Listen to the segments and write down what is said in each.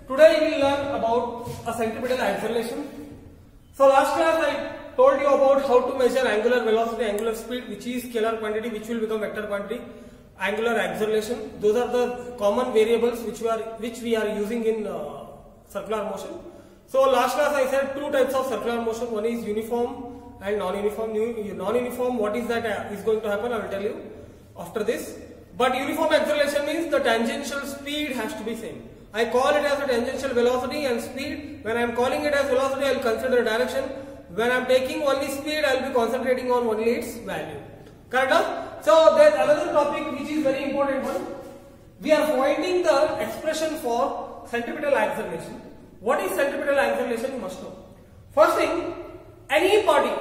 Today we will learn about a centripetal acceleration. So last class I told you about how to measure angular velocity, angular speed, which is scalar quantity, which will become vector quantity, angular acceleration. Those are the common variables which we are using in circular motion. So last class I said two types of circular motion. One is uniform and non-uniform. Non-uniform, what is that is going to happen? I will tell you after this. But uniform acceleration means the tangential speed has to be same. I call it as a tangential velocity and speed. When I am calling it as velocity, I will consider direction. When I am taking only speed, I will be concentrating on only its value. Correct? So there is another topic which is very important one. We are finding the expression for centripetal acceleration. What is centripetal acceleration? You must know. First thing, any body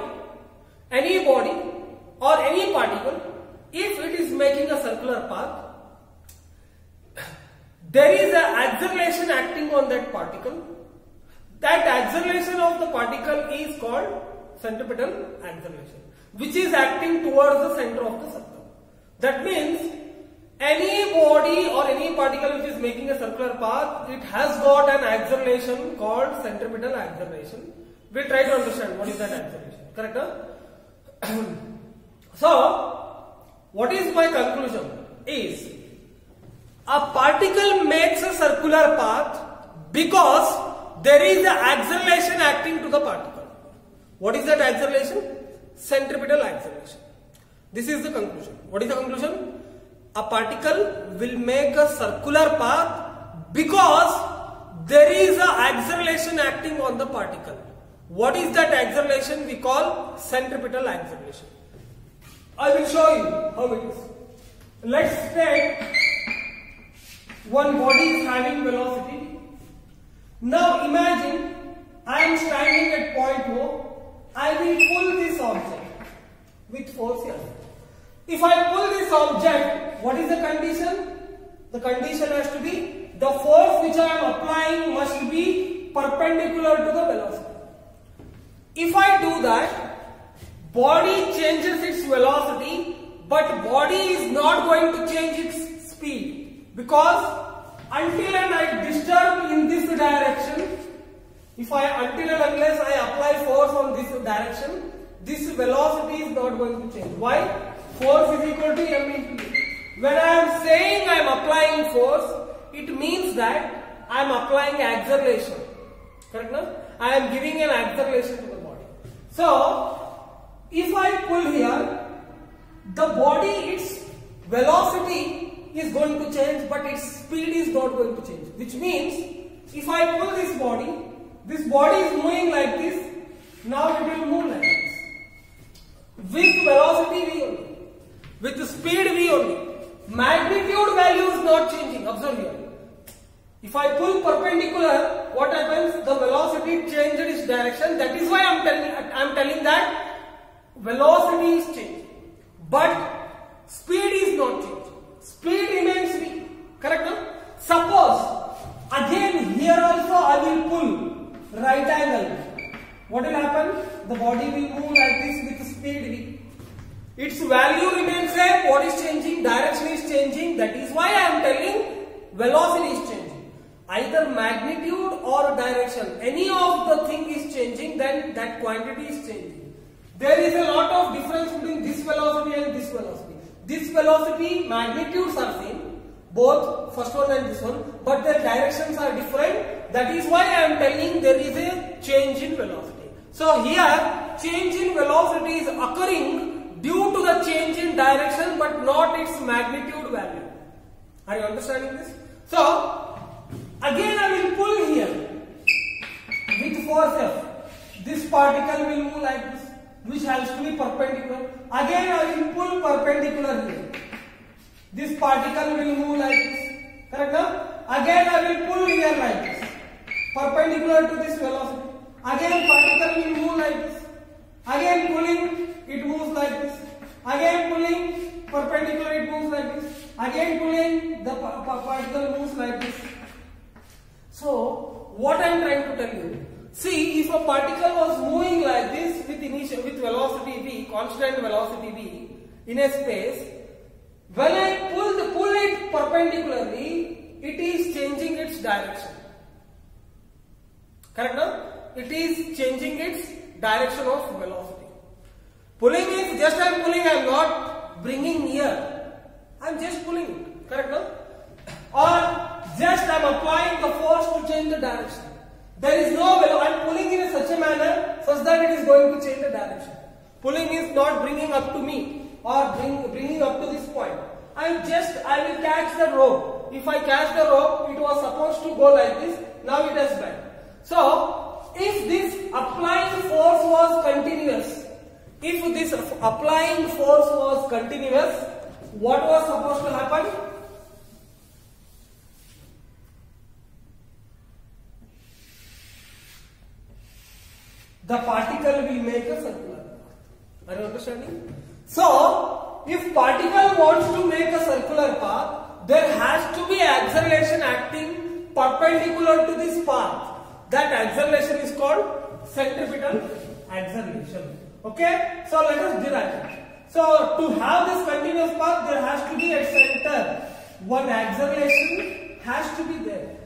or any particle, if it is making a circular path, there is an acceleration acting on that particle. That acceleration of the particle is called centripetal acceleration, which is acting towards the center of the circle. That means any body or any particle which is making a circular path, it has got an acceleration called centripetal acceleration. We'll try to understand what is that acceleration. Correct? So, what is my conclusion is, a particle makes a circular path because there is an acceleration acting to the particle. What is that acceleration? Centripetal acceleration. This is the conclusion. What is the conclusion? A particle will make a circular path because there is an acceleration acting on the particle. What is that acceleration? We call centripetal acceleration. I will show you how it is. Let's take one body is having velocity. Now imagine I am standing at point O. I will pull this object with force here. If I pull this object, what is the condition? The condition has to be the force which I am applying must be perpendicular to the velocity. If I do that, body changes its velocity, but body is not going to change its speed, because until and I disturb in this direction, until and unless I apply force on this direction, this velocity is not going to change. Why? Force is equal to m into u. When I am saying I am applying force, it means that I am applying acceleration. Correct? No? I am giving an acceleration to the body. So, if I pull here, the body, its velocity is going to change, but its speed is not going to change. Which means, if I pull this body is moving like this, now it will move like this. With velocity V only. With the speed V only. Magnitude value is not changing. Observe here. If I pull perpendicular, what happens? The velocity changed its direction. That is why I am telling that velocity is changing, but speed is not changing. Speed remains V. Correct? No? Suppose again here also I will pull right angle. What will happen? The body will move like this with speed V. Its value remains same. What is changing? Direction is changing. That is why I am telling velocity is changing. Either magnitude or direction, any of the thing is changing, then that quantity is changing. There is a lot of difference between this velocity and this velocity. This velocity, magnitudes are same, both first one and this one, but their directions are different. That is why I am telling there is a change in velocity. So here, change in velocity is occurring due to the change in direction, but not its magnitude value. Are you understanding this? So, again I will pull here with force F. This particle will move like this, which has to be perpendicular. Again I will pull perpendicular here. This particle will move like this. Correct? No? Again I will pull here like this, perpendicular to this velocity. Again particle will move like this. Again pulling, it moves like this. Again pulling, perpendicular, it moves like this. Again pulling, the particle moves like this. So, what I am trying to tell you, see, if a particle was moving like this with velocity v, constant velocity v, in a space, when I pull it perpendicularly, it is changing its direction. Correct now? It is changing its direction of velocity. Pulling is just I am pulling, I am not bringing near. I am just pulling it. Correct now? Or just I am applying the force to change the direction. There is no velocity. I am pulling in such a manner such that it is going to change the direction. Pulling is not bringing up to me or bringing up to this point. I will catch the rope. If I catch the rope, it was supposed to go like this. Now it has bent. So, if this applying force was continuous, what was supposed to happen? The particle will make a circular path. Are you understanding? So, if particle wants to make a circular path, there has to be acceleration acting perpendicular to this path. That acceleration is called centripetal acceleration. Okay? So, let us derive it. So, to have this continuous path, there has to be a center. One acceleration has to be there.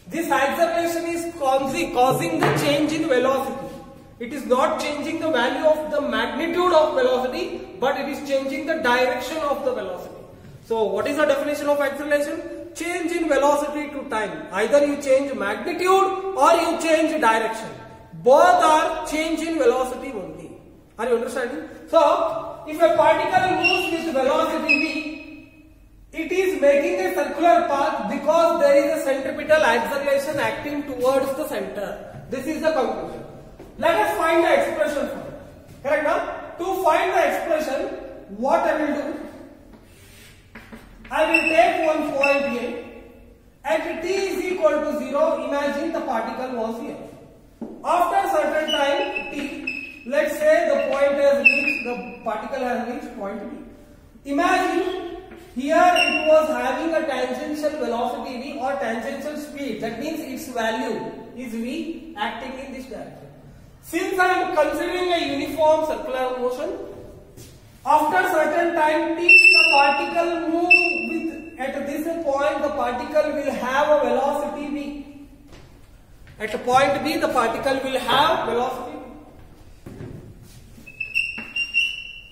This acceleration is causing the change in velocity. It is not changing the value of the magnitude of velocity, but it is changing the direction of the velocity. So, what is the definition of acceleration? Change in velocity to time. Either you change magnitude or you change direction. Both are change in velocity only. Are you understanding? So, if a particle moves with velocity v, it is making a circular path because there is a centripetal acceleration acting towards the center. This is the conclusion. Let us find the expression for it. Correct now? To find the expression, what I will do? I will take one point A. At t is equal to 0, imagine the particle was here. After certain time t, let's say the particle has reached point B. Imagine here it was having a tangential velocity v or tangential speed. That means its value is v acting in this direction. Since I am considering a uniform circular motion, after certain time t, the particle moves with, at this point the particle will have a velocity v. At point B, the particle will have velocity v.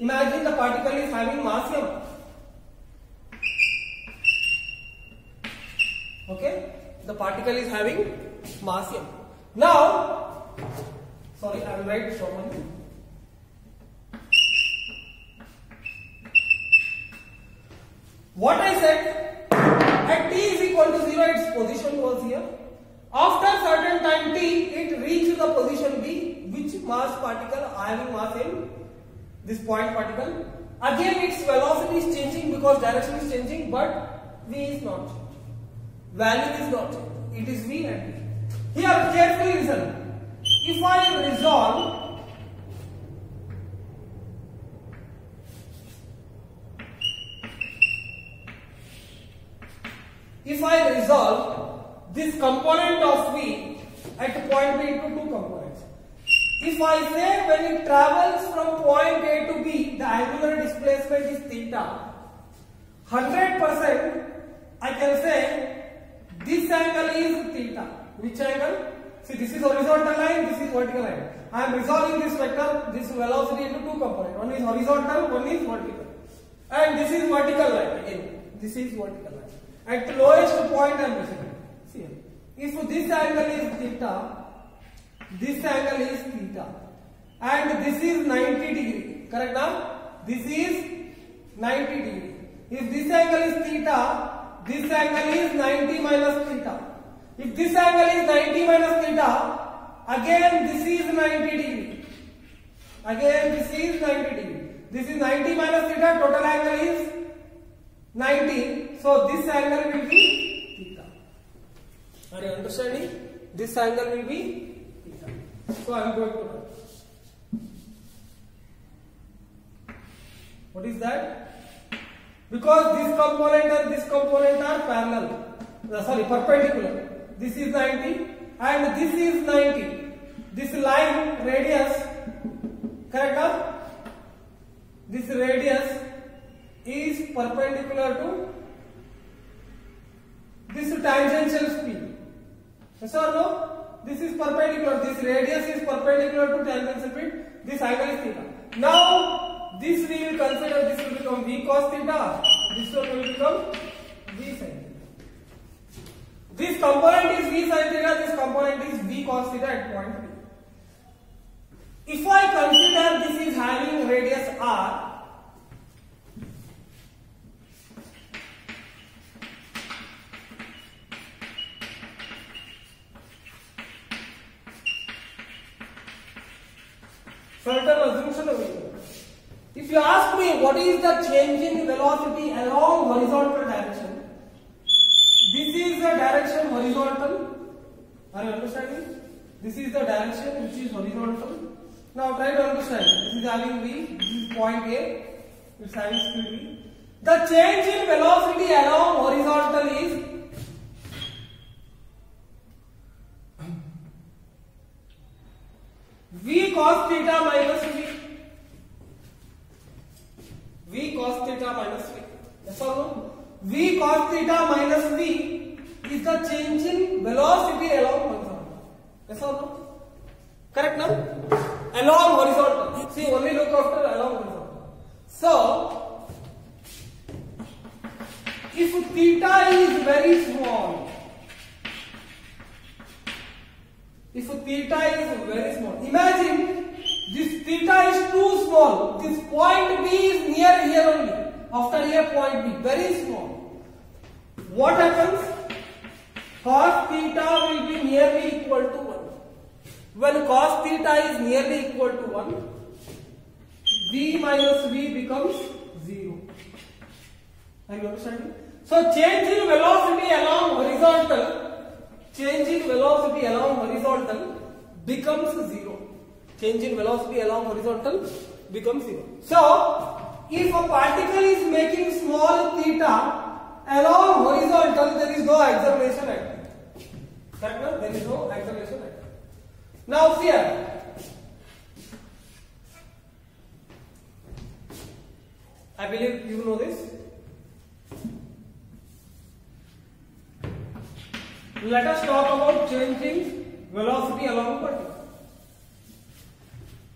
Imagine the particle is having mass m. Okay, the particle is having mass m. Now, sorry, I will write formally. What I said, at t is equal to 0, its position was here. After certain time t, it reached the position B, which mass particle having mass m, this point particle. Again, its velocity is changing because direction is changing, but v is not changing. Value is not changing. It is v and v. Here, carefully listen. If I resolve this component of v at point B into two components. If I say when it travels from point A to B, the angular displacement is theta, 100% I can say this angle is theta. Which angle? See, this is horizontal line, this is vertical line. I am resolving this vector, this velocity into two components. One is horizontal, one is vertical. And this is vertical line again. This is vertical line. At the lowest point I am measuring. See, if this angle is theta, this angle is theta. And this is 90 degree. Correct now? This is 90 degree. If this angle is theta, this angle is 90 minus theta. If this angle is 90 minus theta, again this is 90 degree. Again this is 90 degree. This is 90 minus theta, total angle is 90. So this angle will be theta. Are you understanding? This angle will be theta. So I am going to write. What is that? Because this component and this component are perpendicular. This is 90 and this is 90. This line radius, correct now? This radius is perpendicular to this tangential speed. Yes or no? this is perpendicular, this radius is perpendicular to tangential speed, this angle is theta. Now this we will consider, this will become v cos theta, this one will become v sin theta. This component is v sin theta, this component is v cos theta at point B. If I consider this is having radius r, certain assumption over here. If you ask me what is the change in velocity along horizontal direction, this is the direction horizontal. Are you understanding? This is the direction which is horizontal. Now try to understand. This is having v, this is point A, it's having speed v. The change in velocity along horizontal is v cos theta minus v. V cos theta minus v. Yes or no? V cos theta minus v is the change in velocity along horizontal. Yes or no? Correct now? Along horizontal. See, only look after along horizontal. So, if theta is very small, imagine this theta is too small. This point B is near here only. After here, point B, very small. What happens? Cos theta will be nearly equal to 1. When cos theta is nearly equal to 1, v minus v becomes 0. Are you understanding? So change in velocity along horizontal becomes 0. Change in velocity along horizontal becomes 0. So if a particle is making small theta along horizontal, there is no acceleration acting. Correct now? There is no acceleration acting. Now here, I believe you know this. Let us talk about changing velocity along particle.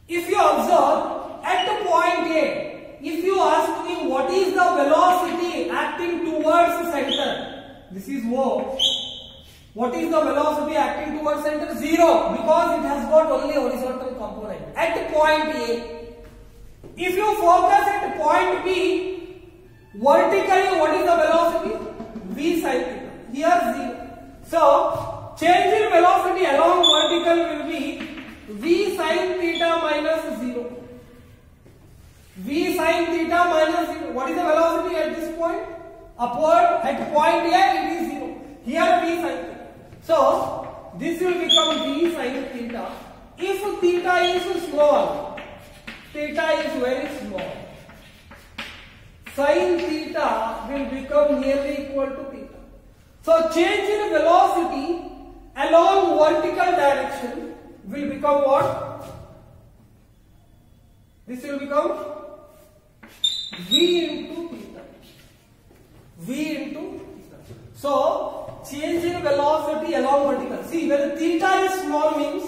If you observe at the point A, if you ask me what is the velocity acting towards the center, this is O. What is the velocity acting towards center? 0, because it has got only horizontal component. At the point A, if you focus at the point B, vertically what is the velocity? V sin theta. Here 0. So, change in velocity along vertical will be v sin theta minus 0. V sin theta minus 0. What is the velocity at this point? Upward. At point A it is 0. Here v sin theta. So, this will become v sin theta. If theta is small, theta is very small, sin theta will become nearly equal to theta. So change in velocity along vertical direction will become what? This will become v into theta. V into theta. So change in velocity along vertical. See, when theta is small means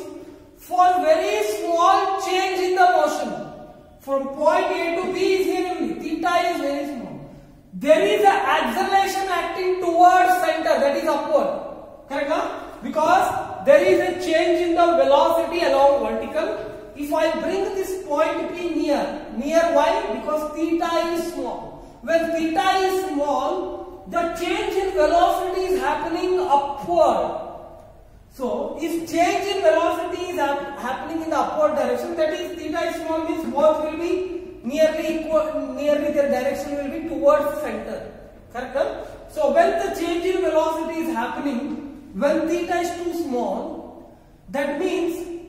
for very small change in the motion from point A to B is here only. Theta is very small. There is an acceleration acting towards center, that is upward. Correct? Huh? Because there is a change in the velocity along vertical. If I bring this point P near why? Because theta is small. When theta is small, the change in velocity is happening upward. So, if change in velocity is happening in the upward direction, that is theta is small means both will be nearly equal, nearly their direction will be towards center. Correct? So when the change in velocity is happening, when theta is too small, that means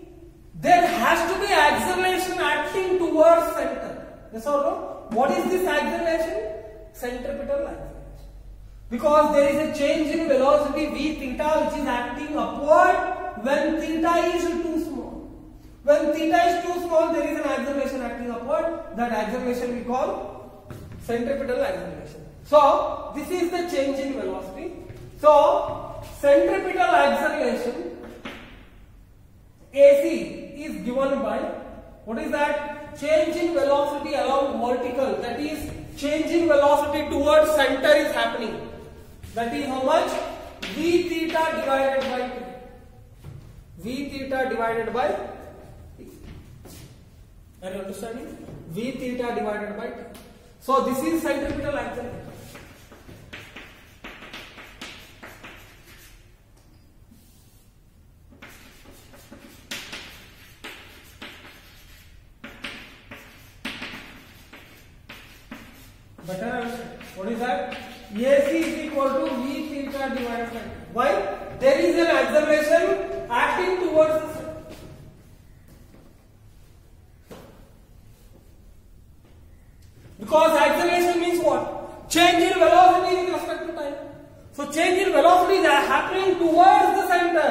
there has to be acceleration acting towards center. Yes or no? What is this acceleration? Centripetal acceleration. Because there is a change in velocity v theta which is acting upward when theta is too small. When theta is too small, there is an acceleration acting upward. That acceleration we call centripetal acceleration. So, this is the change in velocity. So, centripetal acceleration AC is given by, what is that? Change in velocity along vertical, that is change in velocity towards center is happening. That is how much? V theta divided by T. V theta divided by T. Are you understanding? V theta divided by T. So this is centripetal acceleration. Better understand. What is that? AC is equal to V theta divided by T. Why? There is an acceleration acting towards the center. Because acceleration means what? Change in velocity with respect to time. So change in velocity is happening towards the center.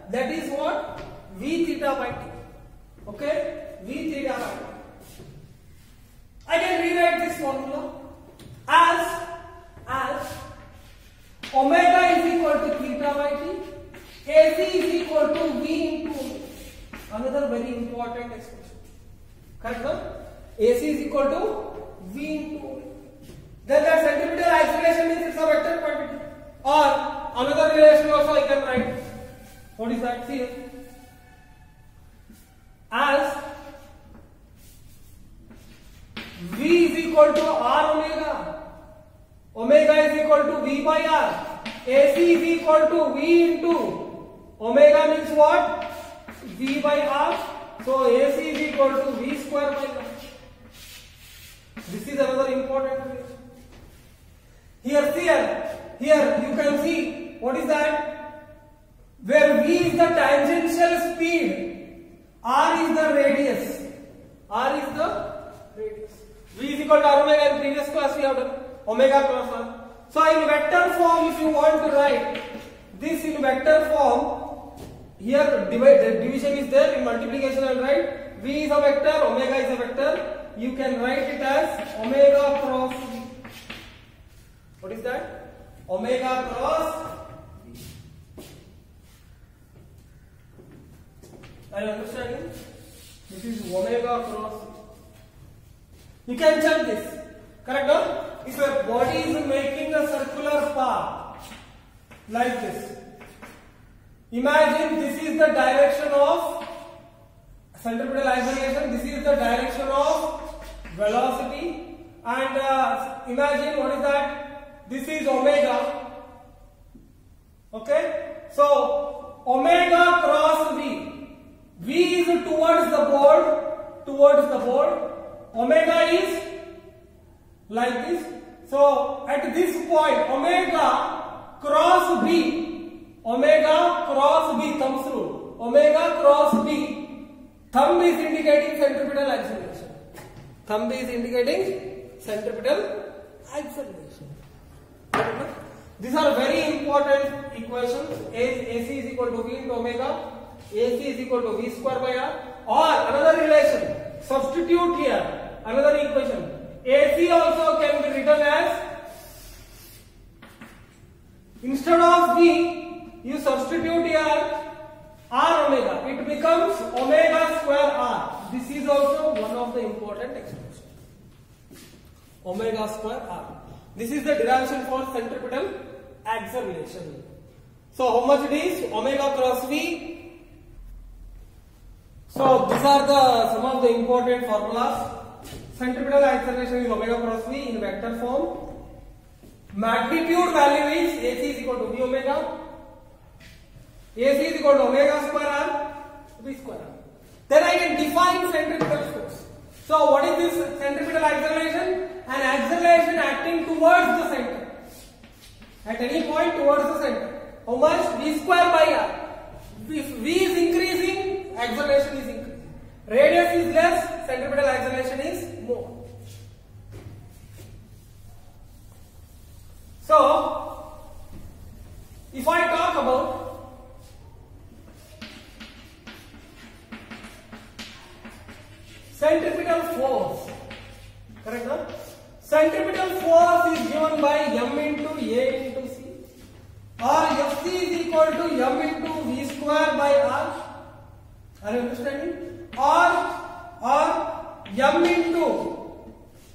That is what? V theta by T. Okay? V theta by T. I can rewrite this formula as omega is equal to theta by T, AC is equal to V into omega. Another very important expression. Correct, no? AC is equal to V into omega. Then that centripetal acceleration means it's a vector quantity. Or another relation also I can write. What is that? See here. As V is equal to R omega. Omega is equal to V by R. AC is equal to V into omega means what? V by R. So AC is equal to V square by R. This is another important relation. Here you can see what is that? Where V is the tangential speed, R is the radius. R is the radius. V is equal to R omega. In previous class we have done omega cross R. So in vector form, if you want to write this in vector form, here the division is there, in multiplication I will write V is a vector, omega is a vector. You can write it as omega cross V. What is that? Omega cross V. Are you understanding? This is omega cross V. You can check this. Correct, no? If a body is making a circular path like this, imagine this is the direction of centripetal acceleration, this is the direction of velocity, and imagine what is that? This is omega. Okay? So omega cross V. V is towards the board. Omega is like this. So at this point, omega cross B, thumb's rule, omega cross B, thumb is indicating centripetal acceleration. These are very important equations. AC is equal to V into omega, AC is equal to V square by R. Or another relation, substitute here, another equation. AC also can be written as, instead of V, you substitute here R omega. It becomes omega square R. This is also one of the important expressions. Omega square R. This is the derivation for centripetal acceleration. So how much it is? Omega cross V. So these are some of the important formulas. Centripetal acceleration is omega cross V in vector form. Magnitude value is AC is equal to V omega. AC is equal to omega square R, V square R. Then I can define centripetal force. So what is this centripetal acceleration? An acceleration acting towards the center. At any point towards the center. How much? V square by R. If V is increasing, acceleration is increasing. Radius is less, centripetal acceleration is more. So, if I talk about centripetal force, correct, no? Centripetal force is given by M into A into C, or Fc is equal to M into V square by R. Are you understanding? Or m into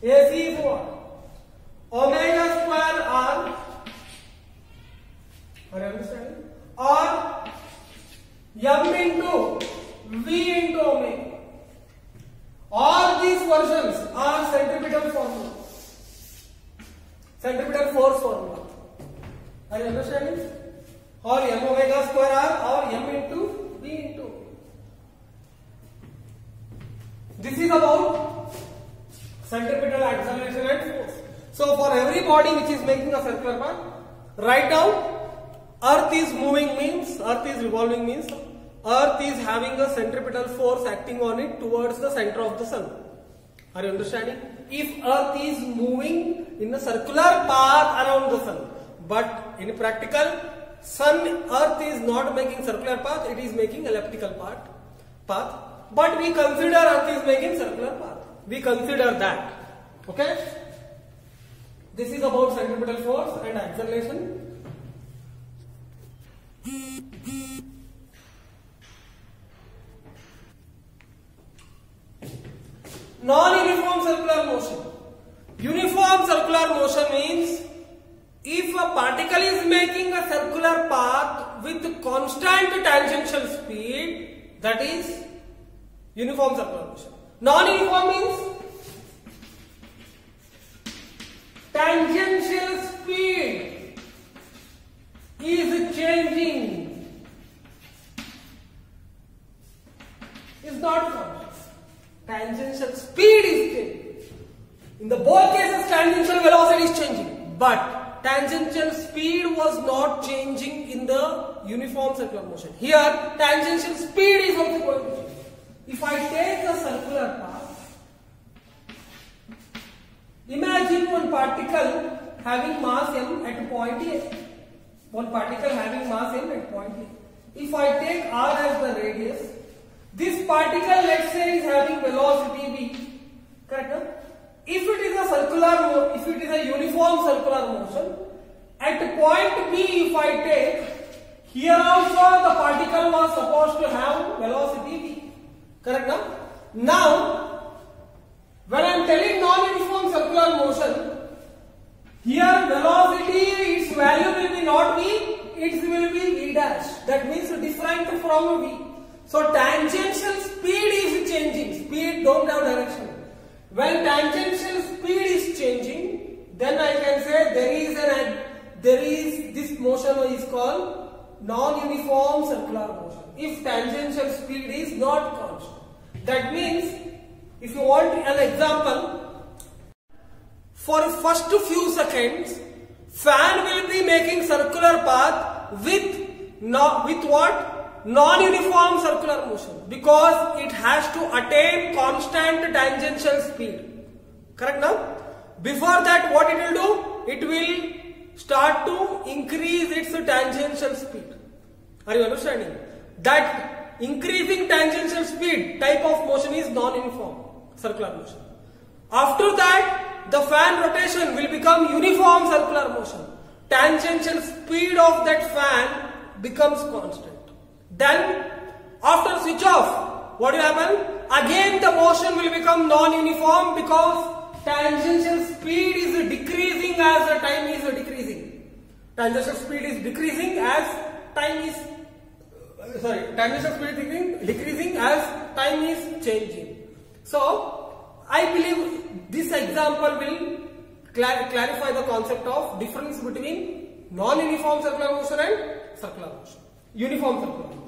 AC is what? Omega square R. Are you understanding? Or m into V into omega. All these versions are centripetal formula. Centripetal force formula. Are you understanding? Or m omega square R or m into V into. This is about centripetal acceleration and force. So for every body which is making a circular path, right now Earth is moving means, Earth is revolving means, Earth is having a centripetal force acting on it towards the center of the Sun. Are you understanding? If Earth is moving in a circular path around the Sun, but in practical, Earth is not making circular path, it is making elliptical path. But we consider Earth is making circular path. We consider that. Okay? This is about centripetal force and acceleration. Non-uniform circular motion. Uniform circular motion means if a particle is making a circular path with constant tangential speed, that is uniform circular motion. Non-uniform means tangential speed is changing, is not constant. Tangential speed is changing. In the both cases, tangential velocity is changing, but tangential speed was not changing in the uniform circular motion. Here, tangential speed is also going to change. If I take a circular path, imagine one particle having mass m at point A. One particle having mass m at point A. If I take r as the radius, this particle, let's say, is having velocity v. Correct? No? If it is a uniform circular motion, at point B, if I take, here also the particle was supposed to have velocity v. Correct? No? Now, when I am telling non-uniform circular motion, here velocity, its value will be not v, it will be v dash. That means different from v. So tangential speed is changing. Speed don't have direction. When tangential speed is changing, then I can say this motion is called non-uniform circular motion. If tangential speed is not constant, that means if you want an example, for first few seconds, fan will be making circular path with what? Non-uniform circular motion, because it has to attain constant tangential speed. Correct now? Before that, what it will do? It will start to increase its tangential speed. Are you understanding? That increasing tangential speed type of motion is non-uniform circular motion. After that, the fan rotation will become uniform circular motion. Tangential speed of that fan becomes constant. Then, after switch off, what will happen? Again the motion will become non-uniform because tangential speed is decreasing as the time is decreasing. Tangential speed is decreasing as time is, tangential speed is decreasing as time is changing. So, I believe this example will clarify the concept of difference between non-uniform circular motion and circular motion. Uniform circular motion.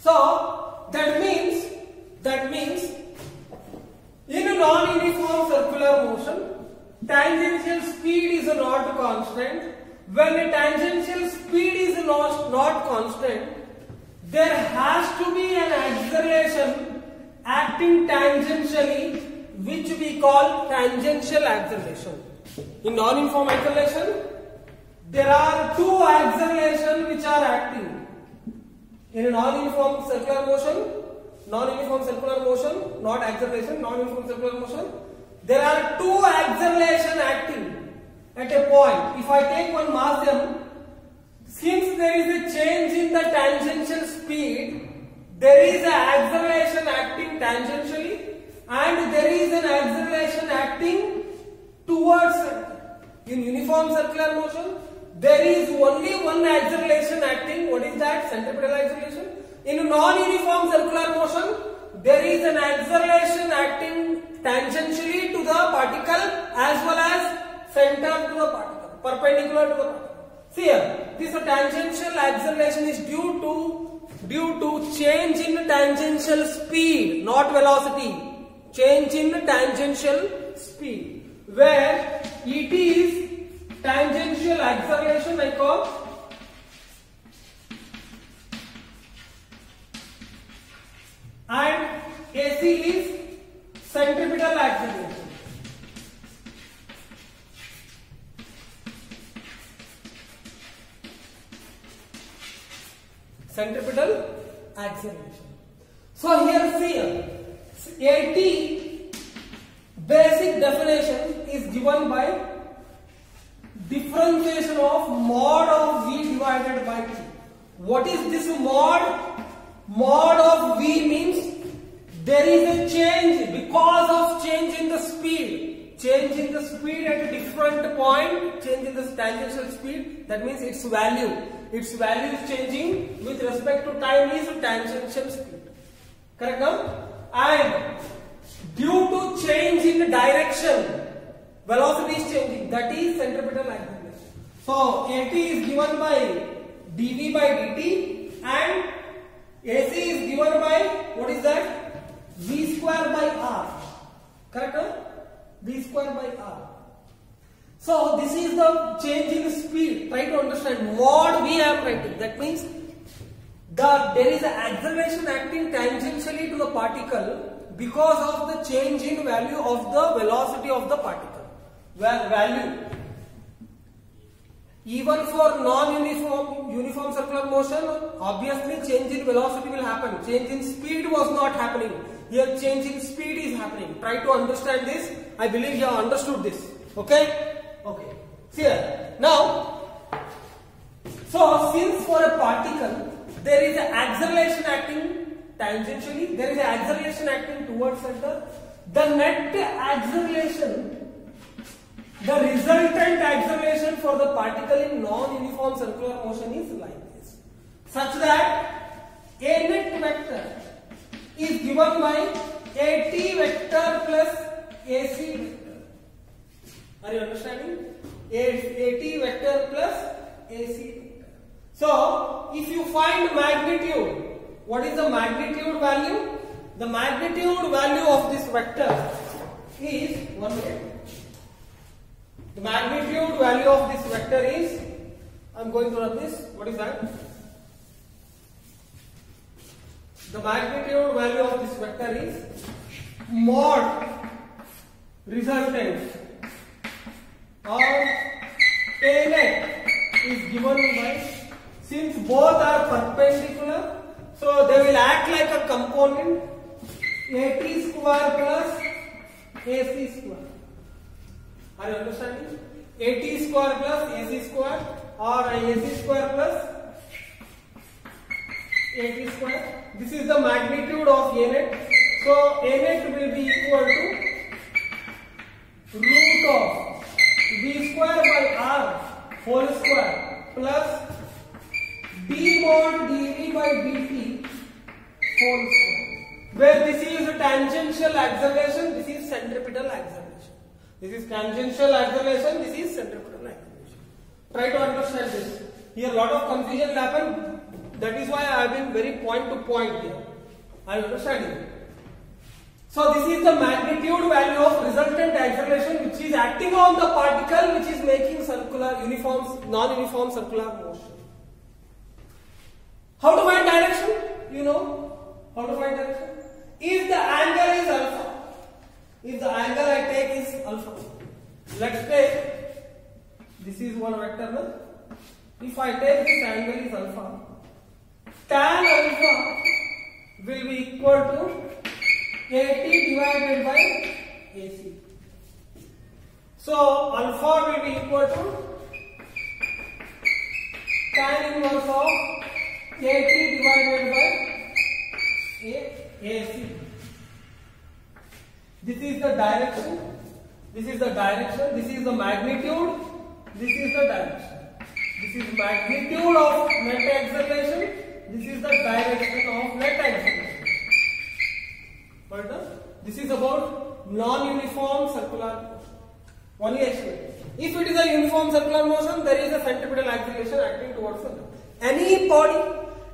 So that means in a non-uniform circular motion, tangential speed is not constant. When a tangential speed is not constant, there has to be an acceleration acting tangentially, which we call tangential acceleration. In non-uniform acceleration, there are two accelerations which are acting. In a non-uniform circular motion, not acceleration, non-uniform circular motion, there are two accelerations acting at a point. If I take one mass m, since there is a change in the tangential speed, there is an acceleration acting tangentially and there is an acceleration acting towards center. In uniform circular motion, there is only one acceleration acting. What is that? Centripetal acceleration. In non-uniform circular motion, there is an acceleration acting tangentially to the particle as well as center to the particle, perpendicular to the particle. See here, this tangential acceleration is due to change in tangential speed, not velocity. Change in tangential speed, where Et is tangential acceleration, I call, and AC is centripetal acceleration. Centripetal acceleration. So here see, AT basic definition is given by differentiation of mod of V divided by T. What is this mod? Mod of V means there is a change because of change in the speed. Change in the speed at a different point, change in the tangential speed, that means its value. Its value is changing with respect to time is tangential speed. Correct now? And due to change in direction, velocity is changing, that is centripetal acceleration. So AT is given by dV by dt and AC is given by, what is that? V square by R. Correct? Huh? V square by R. So this is the change in speed. Try to understand. Mod we are writing. That means there is an acceleration acting tangentially to the particle because of the change in value of the velocity of the particle. Value. Even for uniform circular motion, obviously change in velocity will happen. Change in speed was not happening. Here change in speed is happening. Try to understand this. I believe you have understood this. Okay? Okay. See here. Now, so since for a particle there is an acceleration acting tangentially, there is an acceleration acting towards center, the net acceleration, the resultant acceleration for the particle in non-uniform circular motion is like this, such that A net vector is given by AT vector plus AC vector. Are you understanding? AT vector plus AC vector. So, if you find magnitude, what is the magnitude value? The magnitude value of this vector is 1 minute. The magnitude value of this vector is, I am going to run this, what is that? The magnitude value of this vector is mod resultant or A net is given by, since both are perpendicular, so they will act like a component, AT square plus AC square. Are you understanding? AT square plus AC square or AC square plus AT square. This is the magnitude of A net. So A net will be equal to root of V square by R whole square plus d mod dV by dt whole square. Where this is a tangential acceleration, this is centripetal acceleration. This is tangential acceleration, this is centripetal acceleration. Try to understand this. Here a lot of confusion will happen. That is why I have been very point to point here. Are you understanding? So this is the magnitude value of resultant acceleration which is acting on the particle which is making circular, non-uniform circular motion. How to find direction? You know how to find direction? If the angle is alpha, if the angle I take is alpha, let's take, this is one vector, no? If I take this angle is alpha, tan alpha will be equal to AT divided by AC. So alpha will be equal to tan inverse of AT divided by AC. This is the direction. This is the direction. This is the magnitude. This is the direction. This is magnitude of net acceleration. This is the direction of net acceleration. This is about non-uniform circular motion. Only explain. If it is a uniform circular motion, there is a centripetal acceleration acting towards the left.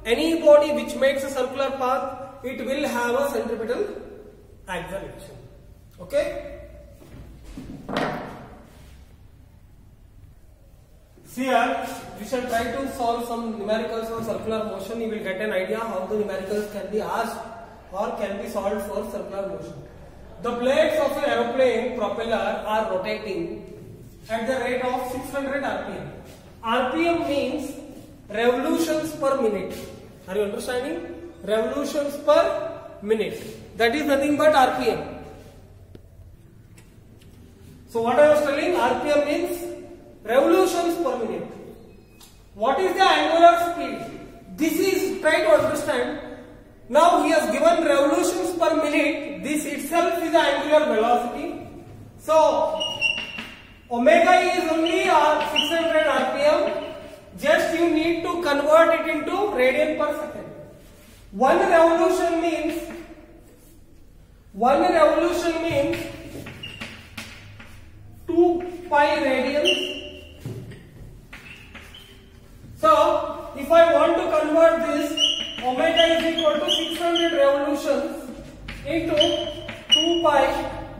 Any body which makes a circular path, it will have a centripetal acceleration. Okay? See here, we shall try to solve some numericals on circular motion. You will get an idea how the numericals can be asked or can be solved for circular motion. The blades of an aeroplane propeller are rotating at the rate of 600 RPM. RPM means revolutions per minute. Are you understanding? Revolutions per minute. That is nothing but RPM. So what I was telling, RPM means revolutions per minute. What is the angular speed? This is, try to understand. Now he has given revolutions per minute. This itself is the angular velocity. So omega is only 600 RPM. Just you need to convert it into radian per second. One revolution means 2 pi radians. So if I want to convert this, omega is equal to 600 revolutions into 2 pi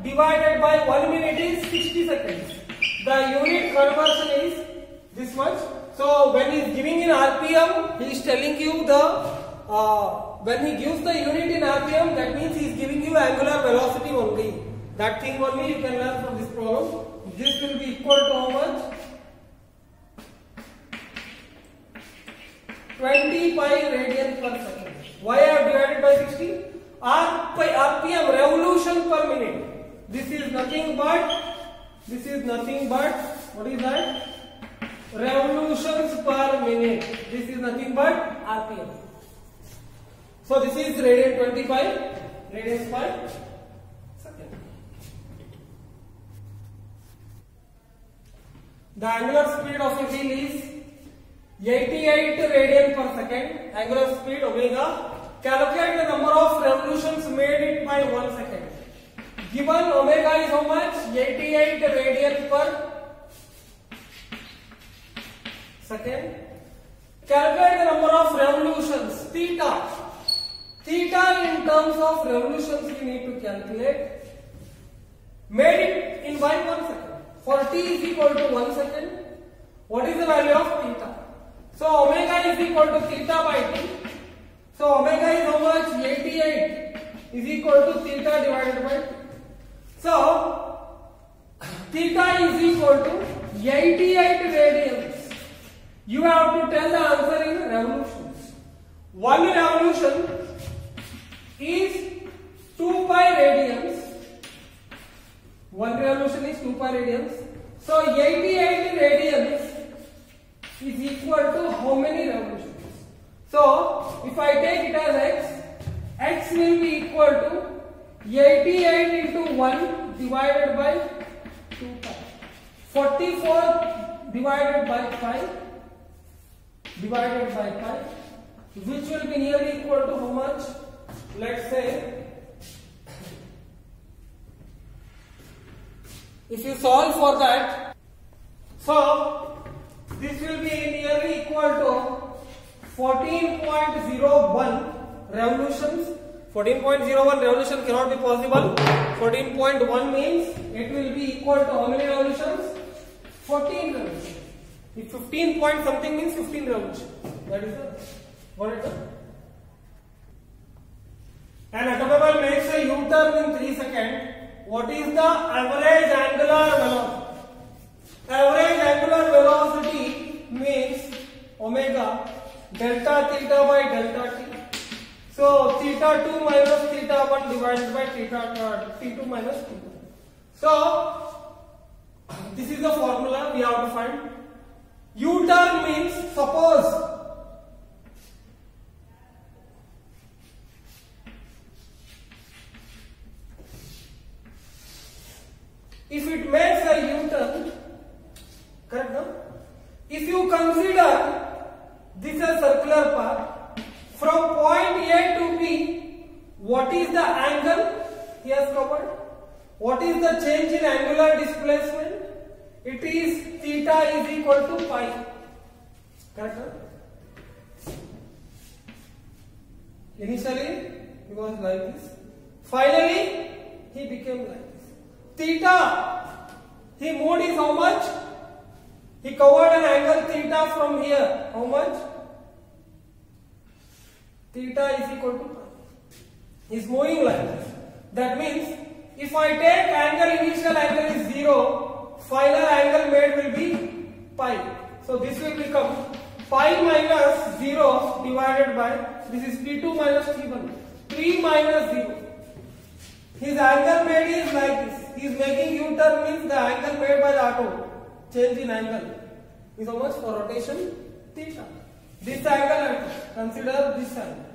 divided by 1 minute is 60 seconds. The unit conversion is this much. So when he is giving in RPM, he is telling you when he gives the unit in RPM, that means he is giving you angular velocity only. That thing only you can learn from this problem. This will be equal to how much? 20 pi radian per second. Why I have divided by 60? RPM, revolution per minute. This is nothing but, what is that? Revolutions per minute. This is nothing but RPM. So this is radian 20 pi, radians per second. The angular speed of a wheel is 88 radian per second. Angular speed omega. Calculate the number of revolutions made it by 1 second. Given omega is how much? 88 radian per second. Calculate the number of revolutions. Theta. Theta in terms of revolutions we need to calculate. Made it in by 1 second. For t is equal to 1 second. What is the value of theta? So omega is equal to theta by t. So omega is how much? 88 is equal to theta divided by t. So theta is equal to 88 radians. You have to tell the answer in revolutions. One revolution is 2 pi radians. One revolution is 2 pi radians. So 88 radians is equal to how many revolutions? So if I take it as x will be equal to 88 into 1 divided by 2 pi. 44 divided by pi divided by pi, which will be nearly equal to how much? Let's say, if you solve for that, so this will be nearly equal to 14.01 revolutions. 14.01 revolution cannot be possible. 14.1 means it will be equal to how many revolutions? 14 revolutions. If 15 point something means 15 revolutions. That is what it is. An automobile makes a U-turn in 3 seconds. What is the average angular velocity? Average angular velocity means omega delta theta by delta t. So theta 2 minus theta 1 divided by theta t2 minus t2. So this is the formula we have to find. U-turn means, suppose if it makes a U-turn, correct no? If you consider this a circular path from point A to B, what is the angle he has covered? What is the change in angular displacement? It is theta is equal to pi. Correct no? Initially he was like this. Finally he became like this. Theta, he moved is how much? He covered an angle theta from here. How much? Theta is equal to pi. He is moving like this. That means if I take angle, initial angle is 0, final angle made will be pi. So this will become pi minus 0 divided by, this is T2 minus T1, 3 minus 0. His angle made is like this. He is making U-turn means the angle made by the auto, change in angle, is how much for rotation? Theta. This angle, consider this angle.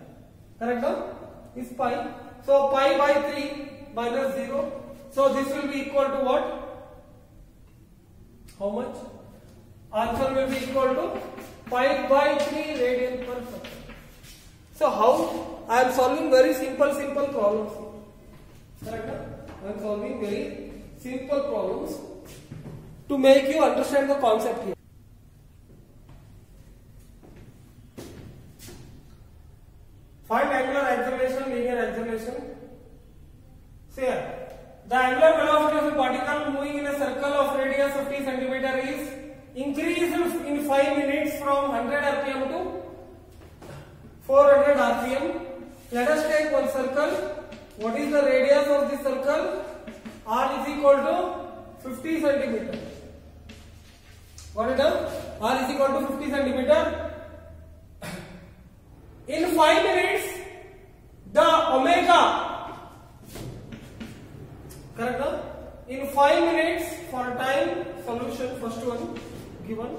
Correct no? Is pi. So pi by 3 minus 0. So this will be equal to what? How much? Answer will be equal to pi by 3 radian per second. So how? I am solving very simple problems. Correct? I am solving very simple problems to make you understand the concept here. Find angular acceleration, linear acceleration. See here, the angular velocity of a particle moving in a circle of radius 50 cm is increased in 5 minutes from 100 rpm to 400 rpm. Let us take one circle. What is the radius of this circle? R is equal to 50 cm. What is it? R is equal to 50 cm. In 5 minutes, the omega, correct no? In 5 minutes for time, solution, first one given.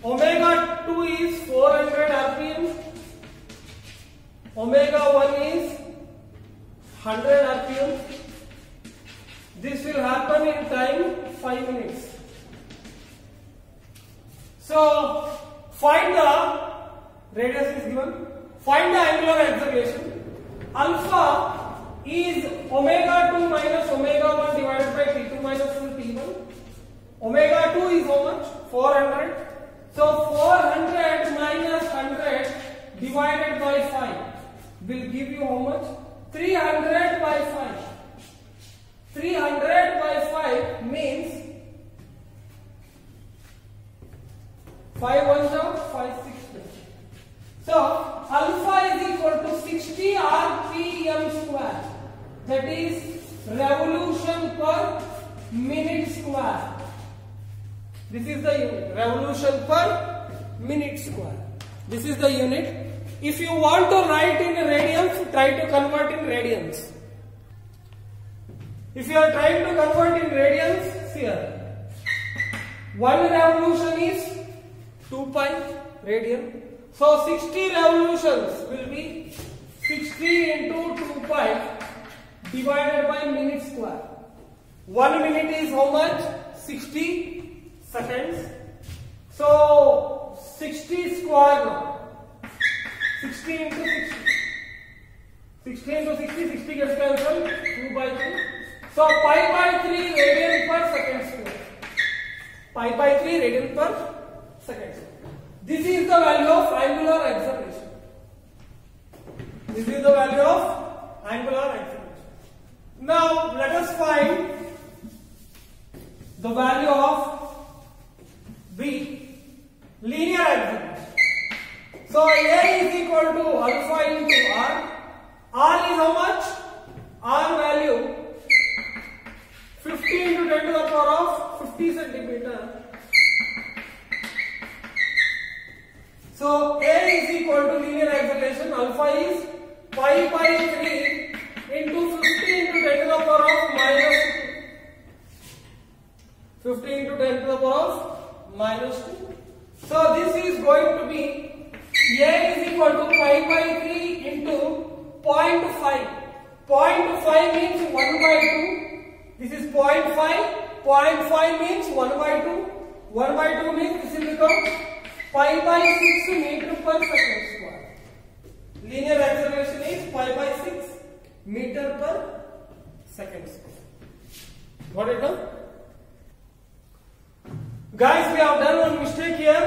Omega 2 is 400 rpm, omega 1 is 100 rpm. This will happen in time 5 minutes. So find the radius is given. Find the angular acceleration. Alpha is omega 2 minus omega 1 divided by T2 minus T1. Omega 2 is how much? 400. So 400 minus 100 divided by 5 will give you how much? 300 by 5. 300 by 5 means 5 1 5 6. So alpha is equal to 60 rpm square. That is revolution per minute square. This is the unit. Revolution per minute square. This is the unit. If you want to write in radians, try to convert in radians. If you are trying to convert in radians, here, one revolution is 2 pi radian. So 60 revolutions will be 60 into 2 pi divided by minute square. 1 minute is how much? 60 seconds. So 60 square now. 60 into 60. 60 into 60, 60 gets cancelled. 2 by 3. So pi by 3 radian per second square. Pi by 3 radian per second square. This is the value of angular acceleration. This is the value of angular acceleration. Now let us find the value of B, linear acceleration. So A is equal to alpha into R. R is how much? R value 50 into 10 to the power of 50 centimeter. So A is equal to linear acceleration. Alpha is pi by 3 into 50 into 10 to the power of minus 2. 50 into 10 to the power of minus 2. So this is going to be A is equal to pi by 3 into 0.5. 0.5 means 1 by 2. This is 0.5. 0.5 means 1 by 2. 1 by 2 means this will become pi by 6 meter per second square. Linear acceleration is pi by 6 meter per second square. Got it now? Guys, we have done one mistake here.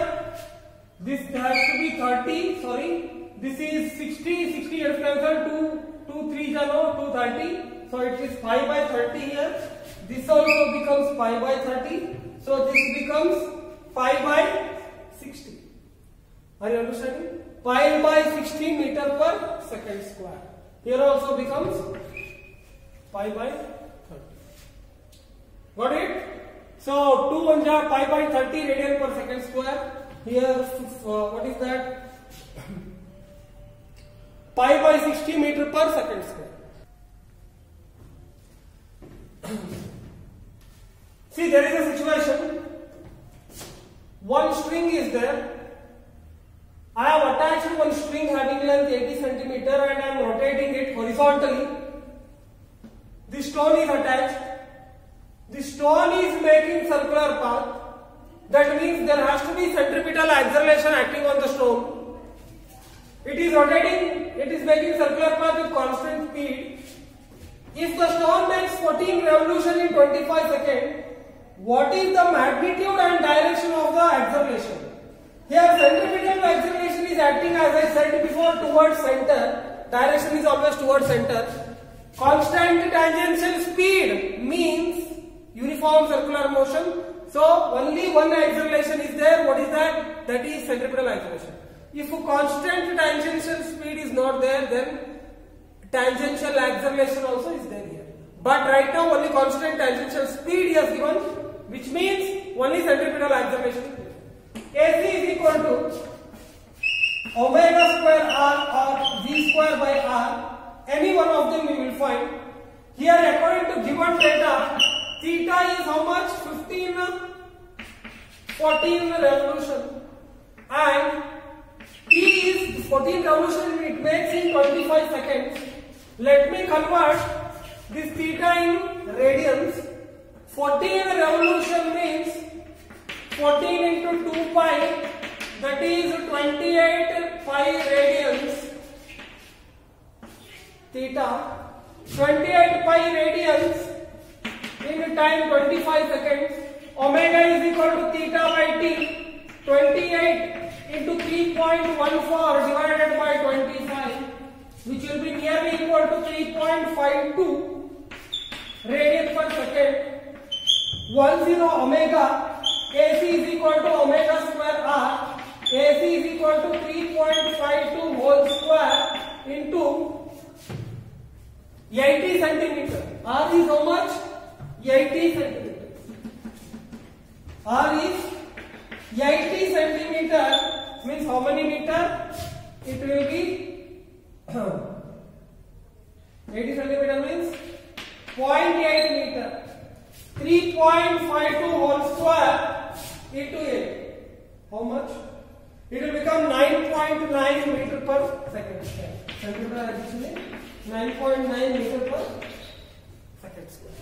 This has to be 30. Sorry, this is 60. 60 here cancel. 2 3 jano 230. So it is pi by 30 here. This also becomes pi by 30. So this becomes pi by 60. Are you understanding? Pi by 60 meter per second square. Here also becomes pi by 30. Got it? So 2 1 ja pi by 30 radian per second square. Here what is that? Pi by 60 meter per second square. See, there is a situation. One string is there. I have attached one string having length 80 centimeter and I am rotating it horizontally. The stone is attached. The stone is making circular path. That means there has to be centripetal acceleration acting on the stone. It is rotating. It is making circular path with constant speed. If the stone makes 14 revolutions in 25 seconds, what is the magnitude and direction of the acceleration? Here centripetal acceleration is acting, as I said before, towards center. Direction is always towards center. Constant tangential speed means uniform circular motion. So only one acceleration is there. What is that? That is centripetal acceleration. If constant tangential speed is not there, then tangential acceleration also is there here. But right now only constant tangential speed is given, which means only centripetal acceleration. AC is equal to omega square r or v square by r. Any one of them we will find. Here according to given data, theta is how much? 14 revolution, and t is 14 revolution it makes in 25 seconds. Let me convert this theta in radians. 14 revolution means 14 into 2 pi, that is 28 pi radians theta. 28 pi radians in time 25 seconds. Omega is equal to theta by t. 28 into 3.14 divided by 25, which will be nearly equal to 3.52 radian per second. 10 omega. AC is equal to omega square r. AC is equal to 3.52 whole square into 80 centimeter. R is how much? 80 centimeter. R is 80 centimeter means how many meter? It will be 80 centimeter means 0.8 meter. 3.52 whole square into 8. How much? It will become 9.9 meter per second square. Centimeter addition is 9.9 meter per second square.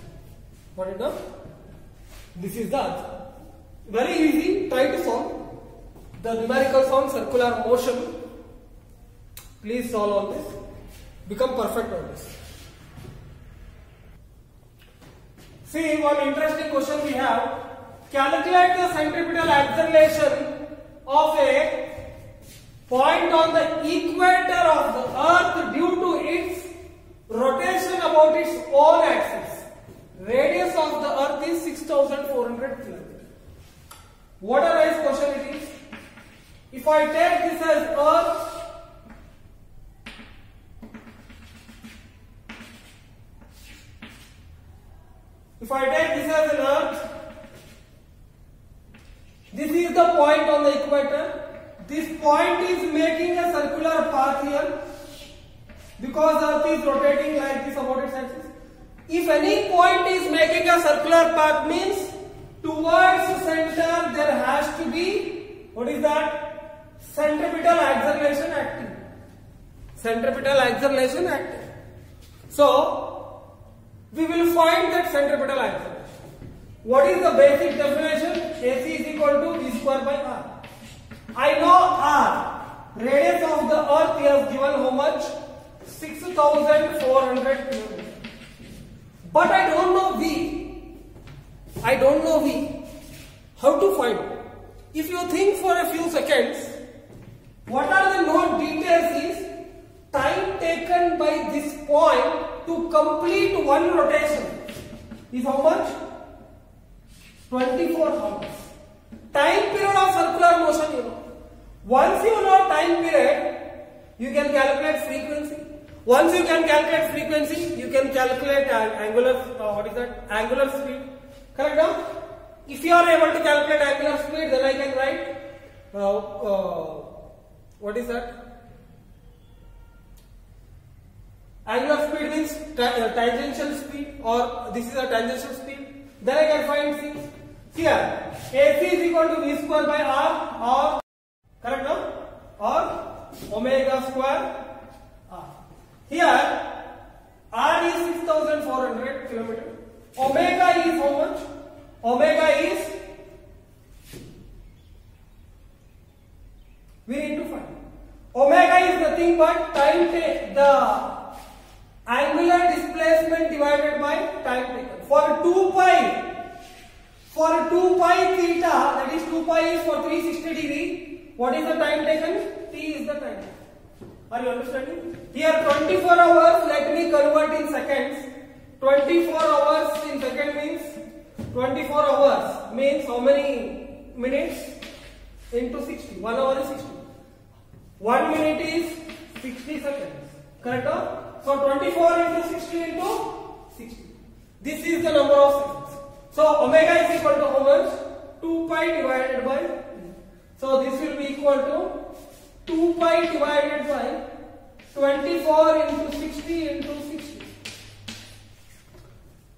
Got it now? This is the answer. Very easy. Try to solve. The numericals on circular motion. Please solve on this. Become perfect on this. See, one interesting question we have. Calculate the centripetal acceleration of a point on the equator of the earth due to its rotation about its own axis. Radius of the earth is 6,400 km. What a nice question it is. If I take this as earth, if I take this as an earth, this is the point on the equator. This point is making a circular path here because earth is rotating like this about its axis. If any point is making a circular path means towards center there has to be, what is that? Centripetal acceleration acting. Centripetal acceleration acting. So we will find that centripetal acceleration. What is the basic definition? AC is equal to V square by R. I know R. Radius of the earth is given how much? 6,400 kilometers. But I don't know V. I don't know V. How to find it? If you think for a few seconds, what are the known details is time taken by this point to complete one rotation is how much? 24 hours. Time period of circular motion, you know. Once you know time period, you can calculate frequency. Once you can calculate frequency, you can calculate angular, angular speed. Correct now? If you are able to calculate angular speed, then I can write, what is that? Angular speed means tangential speed, or this is a tangential speed. Then I can find C. Here, AC is equal to V square by R, or correct now? Or omega square R. Here, R is 6,400 kilometers. Omega is how much? Omega is, we need to find. Omega is nothing but time taken, the angular displacement divided by time taken. For 2 pi theta, that is 2 pi is for 360 degree. What is the time taken? T is the time. Are you understanding? Here 24 hours, let me convert in seconds. 24 hours in second means 24 hours means how many minutes into 60? 1 hour is 60. 1 minute is 60 seconds. Correct? So 24 into 60 into 60. This is the number of seconds. So omega is equal to how much? 2 pi divided by T. So this will be equal to 2 pi divided by 24 into 60 into 60.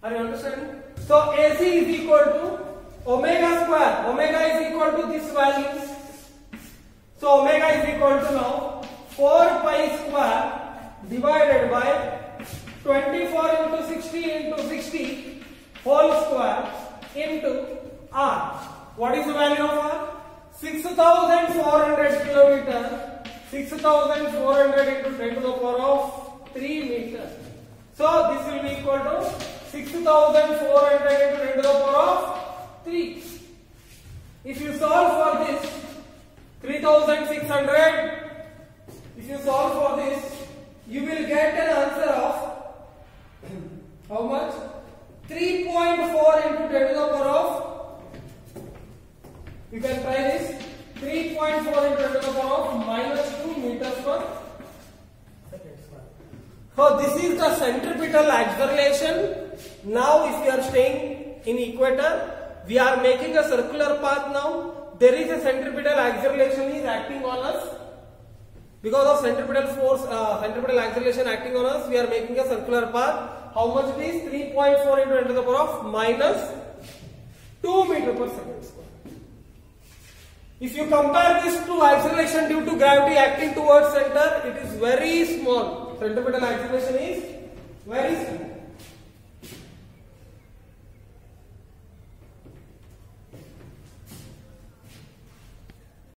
Are you understanding? So AC is equal to omega square. Omega is equal to this value. So omega is equal to now 4 pi square divided by 24 into 60 into 60 whole square into R. What is the value of R? 6,400 kilometers. 6,400 into 10 to the power of 3 meters. So this will be equal to 6,400 into 10 to the power of 3. If you solve for this, 3,600. If you solve for this, you will get an answer of how much? 3.4 into 10 to the power of, you can try this, 3.4 into 10 to the power of minus 2 meters per second square. So this is the centripetal acceleration. Now if you are staying in equator, we are making a circular path now. There is a centripetal acceleration is acting on us. Because of centripetal force, centripetal acceleration acting on us, we are making a circular path. How much it is? 3.4 into 10 to the power of minus 2 meter per second square. If you compare this to acceleration due to gravity acting towards center, it is very small. Centripetal acceleration is very small.